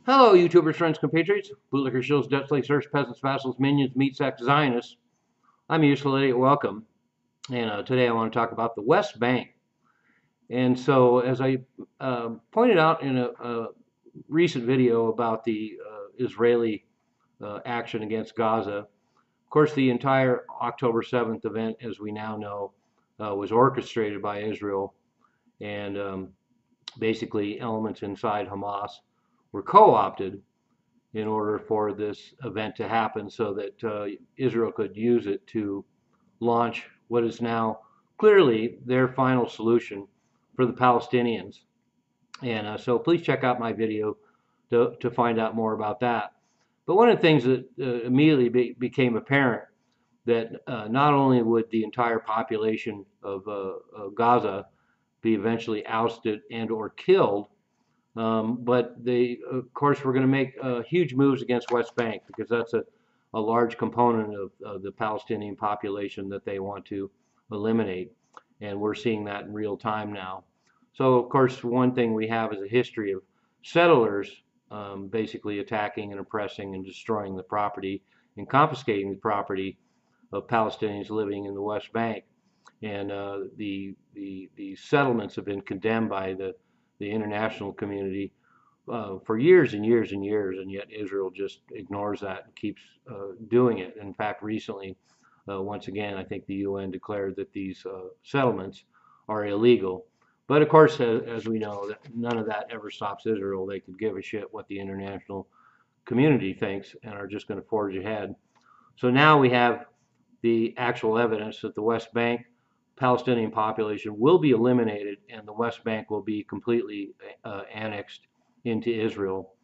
Hello, YouTubers, friends, compatriots, bootlicker shills, debt slaves, serfs, peasants, vassals, minions, meat sacks, Zionists. I'm Useful Idiot. Welcome. And today I want to talk about the West Bank. And so, as I pointed out in a recent video about the Israeli action against Gaza, of course, the entire October 7th event, as we now know, was orchestrated by Israel. And basically, elements inside Hamas were co-opted in order for this event to happen so that Israel could use it to launch what is now clearly their final solution for the Palestinians. And so please check out my video to find out more about that. But one of the things that immediately became apparent that not only would the entire population of Gaza be eventually ousted and or killed, but they, of course, were going to make huge moves against West Bank because that's a large component of the Palestinian population that they want to eliminate. And we're seeing that in real time now. So, of course, one thing we have is a history of settlers basically attacking and oppressing and destroying the property and confiscating the property of Palestinians living in the West Bank. And the settlements have been condemned by the international community for years and years and years, and yet Israel just ignores that and keeps doing it. In fact, recently, once again, I think the UN declared that these settlements are illegal. But of course, as we know, that none of that ever stops Israel. They could give a shit what the international community thinks and are just going to forge ahead. So now we have the actual evidence that the West Bank Palestinian population will be eliminated and the West Bank will be completely annexed into Israel.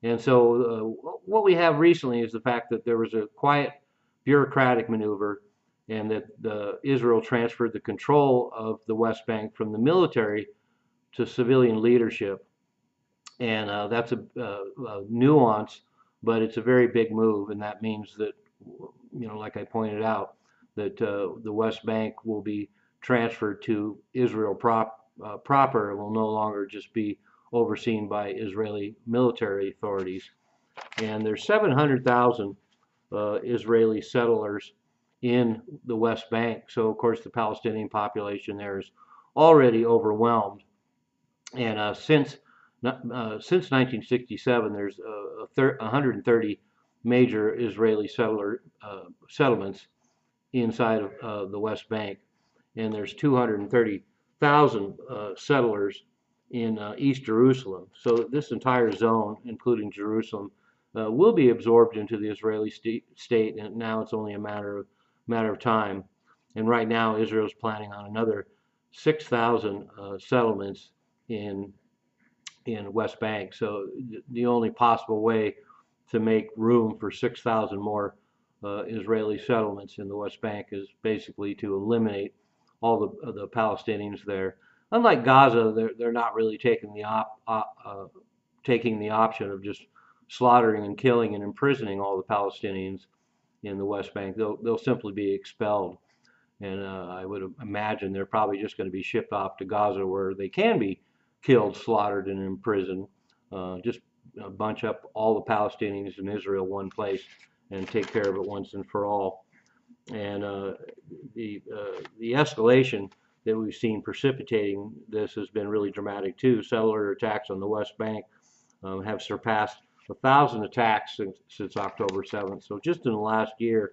And so what we have recently is the fact that there was a quiet bureaucratic maneuver and that Israel transferred the control of the West Bank from the military to civilian leadership. And that's a nuance, but it's a very big move. And that means that, like I pointed out, that the West Bank will be transferred to Israel proper. It will no longer just be overseen by Israeli military authorities. And there's 700,000 Israeli settlers in the West Bank. So, of course, the Palestinian population there is already overwhelmed. And since 1967, there's 130 major Israeli settlements inside of the West Bank, and there's 230,000 settlers in East Jerusalem. So this entire zone, including Jerusalem, will be absorbed into the Israeli state, and now it's only a matter of time. And right now, Israel's planning on another 6,000 settlements in West Bank. So the only possible way to make room for 6,000 more Israeli settlements in the West Bank is basically to eliminate all the Palestinians there. Unlike Gaza, they're not really taking the option of just slaughtering and killing and imprisoning all the Palestinians in the West Bank. They'll simply be expelled, and I would imagine they're probably just going to be shipped off to Gaza, where they can be killed, slaughtered, and imprisoned. Just bunch up all the Palestinians in Israel one place and take care of it once and for all. And the escalation that we've seen precipitating this has been really dramatic too. Settler attacks on the West Bank have surpassed 1,000 attacks since October 7th. So just in the last year,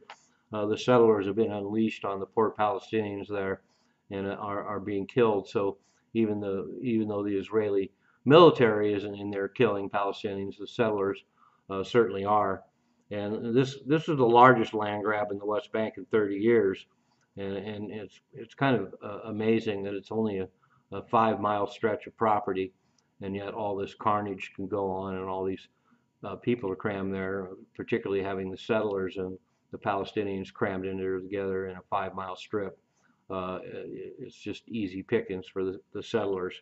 the settlers have been unleashed on the poor Palestinians there and are being killed. So even though the Israeli military isn't in there killing Palestinians, the settlers certainly are. And this is the largest land grab in the West Bank in 30 years, and it's kind of amazing that it's only a 5-mile stretch of property, and yet all this carnage can go on, and all these people are crammed there, particularly having the settlers and the Palestinians crammed in there together in a 5-mile strip. It's just easy pickings for the settlers.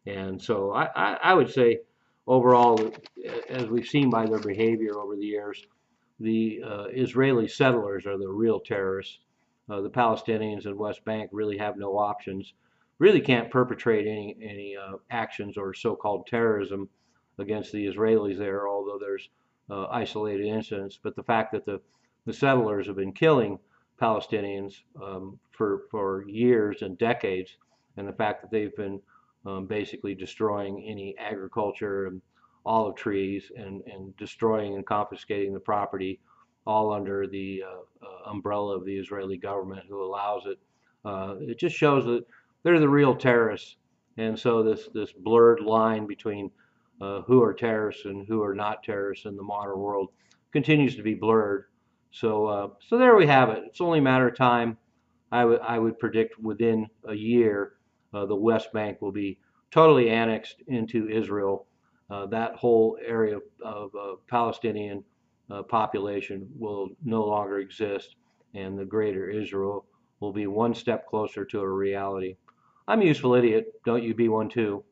And so I would say overall, as we've seen by their behavior over the years, the Israeli settlers are the real terrorists. The Palestinians in West Bank really have no options, really can't perpetrate any actions or so-called terrorism against the Israelis there, although there's isolated incidents. But the fact that the settlers have been killing Palestinians for years and decades, and the fact that they've been basically destroying any agriculture and olive trees and destroying and confiscating the property, all under the umbrella of the Israeli government who allows it. It just shows that they're the real terrorists. And so this blurred line between who are terrorists and who are not terrorists in the modern world continues to be blurred. So there we have it. It's only a matter of time. I would predict within a year the West Bank will be totally annexed into Israel. That whole area of Palestinian population will no longer exist, and the greater Israel will be one step closer to a reality. I'm a useful idiot. Don't you be one too?